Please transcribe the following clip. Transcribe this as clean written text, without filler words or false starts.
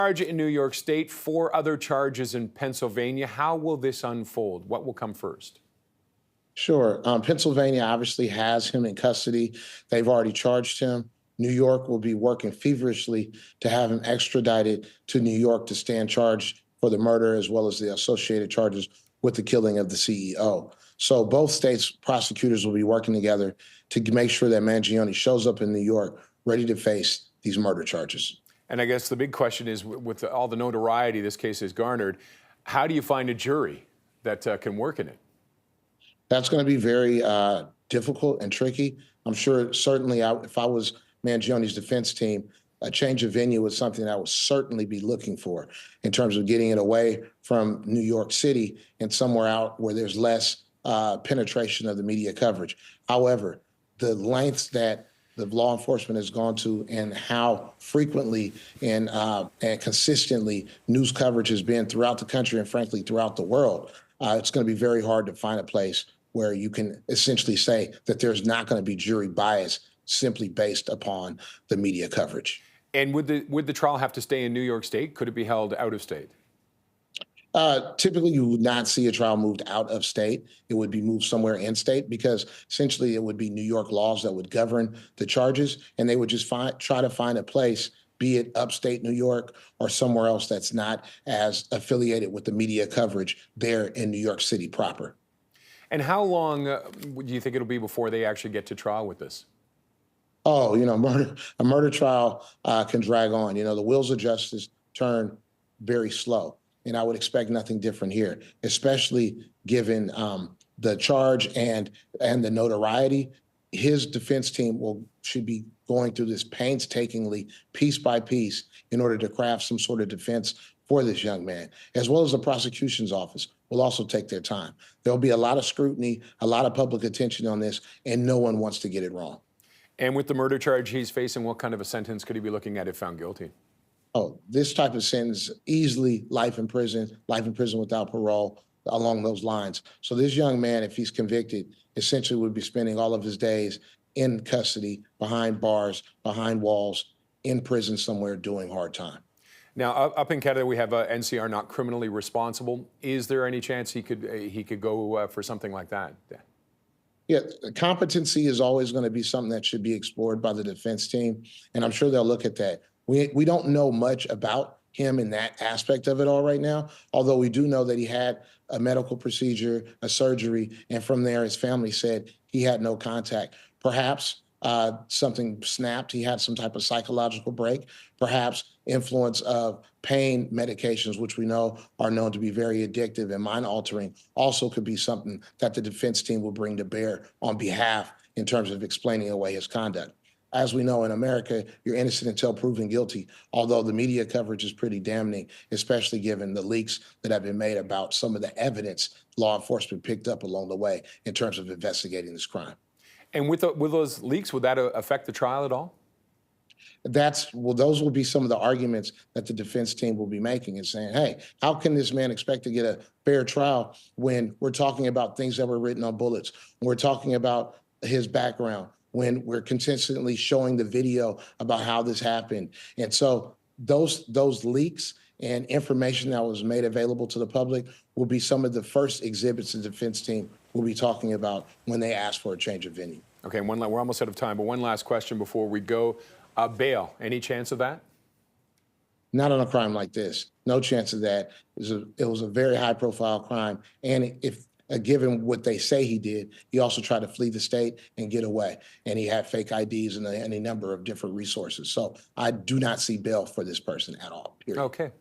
Charge in New York State, 4 other charges in Pennsylvania. How will this unfold? What will come first? Sure. Pennsylvania obviously has him in custody. They've already charged him. New York will be working feverishly to have him extradited to New York to stand charged for the murder as well as the associated charges with the killing of the CEO. So both states' prosecutors will be working together to make sure that Mangione shows up in New York ready to face these murder charges. And I guess the big question is, with all the notoriety this case has garnered, how do you find a jury that can work in it? That's going to be very difficult and tricky. I'm sure, certainly, if I was Mangione's defense team, a change of venue was something I would certainly be looking for in terms of getting it away from New York City and somewhere out where there's less penetration of the media coverage. However, the lengths that the law enforcement has gone to and how frequently and consistently news coverage has been throughout the country and frankly throughout the world, it's going to be very hard to find a place where you can essentially say that there's not going to be jury bias simply based upon the media coverage. And would the trial have to stay in New York State? Could it be held out of state? Typically, you would not see a trial moved out of state. It would be moved somewhere in state because essentially it would be New York laws that would govern the charges, and they would just try to find a place, be it upstate New York or somewhere else that's not as affiliated with the media coverage there in New York City proper. And how long do you think it'll be before they actually get to trial with this? Oh, a murder trial can drag on. The wheels of justice turn very slow. And I would expect nothing different here, especially given the charge and the notoriety. His defense team should be going through this painstakingly, piece by piece, in order to craft some sort of defense for this young man, as well as the prosecution's office will also take their time. There'll be a lot of scrutiny, a lot of public attention on this, and no one wants to get it wrong. And with the murder charge he's facing, what kind of a sentence could he be looking at if found guilty? Oh, this type of sentence, easily life in prison without parole, along those lines. So this young man, if he's convicted, essentially would be spending all of his days in custody, behind bars, behind walls, in prison somewhere doing hard time. Now, up in Canada, we have NCR, not criminally responsible. Is there any chance he could go for something like that? Yeah, competency is always going to be something that should be explored by the defense team, and I'm sure they'll look at that. We don't know much about him in that aspect of it all right now, although we do know that he had a medical procedure, a surgery, and from there his family said he had no contact. Perhaps something snapped. He had some type of psychological break, perhaps influence of pain medications, which we know are known to be very addictive and mind altering, also could be something that the defense team will bring to bear on behalf in terms of explaining away his conduct. As we know in America, you're innocent until proven guilty, although the media coverage is pretty damning, especially given the leaks that have been made about some of the evidence law enforcement picked up along the way in terms of investigating this crime. And with those leaks, would that affect the trial at all? Those will be some of the arguments that the defense team will be making and saying, hey, how can this man expect to get a fair trial when we're talking about things that were written on bullets? We're talking about his background, when we're consistently showing the video about how this happened. And so those leaks and information that was made available to the public will be some of the first exhibits the defense team will be talking about when they ask for a change of venue. Okay, we're almost out of time, but one last question before we go. Bail, any chance of that? Not on a crime like this. No chance of that. It was a very high-profile crime, and if given what they say he did, he also tried to flee the state and get away, and he had fake IDs and a number of different resources. So I do not see bail for this person at all, period. Okay.